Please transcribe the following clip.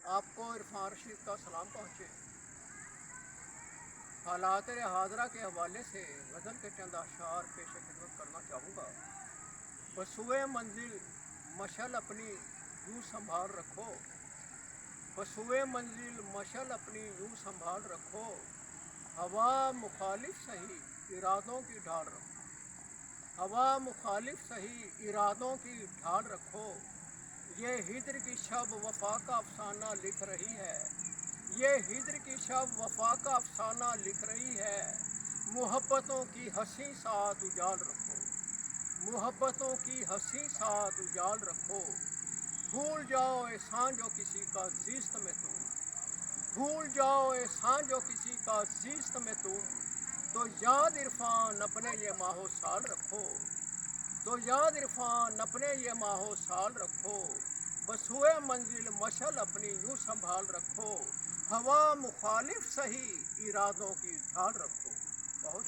आपको इरफान रशीद का सलाम पहुँचे। हालात हाजरा के हवाले से गज़ल के चंद अशार पेश खिदमत करना चाहूँगा। बसुए मंजिल मशल अपनी यूँ संभाल रखो, बसुए मंजिल मशल अपनी यूँ संभाल रखो, हवा मुखालिफ सही इरादों की ढाल रखो, हवा मुखालिफ सही इरादों की ढाल रखो। ये हिज्र की शब वफा का अफसाना लिख रही है, ये हिज्र की शब वफा का अफसाना लिख रही है। मोहब्बतों की हंसी साथ उजाल रखो, मोहब्बतों की हंसी साथ उजाल रखो। भूल जाओ एहसान जो किसी का ज़िस्त में तुम, भूल जाओ एहसान जो किसी का ज़िस्त में तुम, तो याद इरफान अपने ये माहो साल रखो, तो याद इरफान अपने ये माहो साल रखो। बसुए मंजिल मशल अपनी यूँ संभाल रखो, हवा मुखालिफ सही इरादों की ढाल रखो। बहुत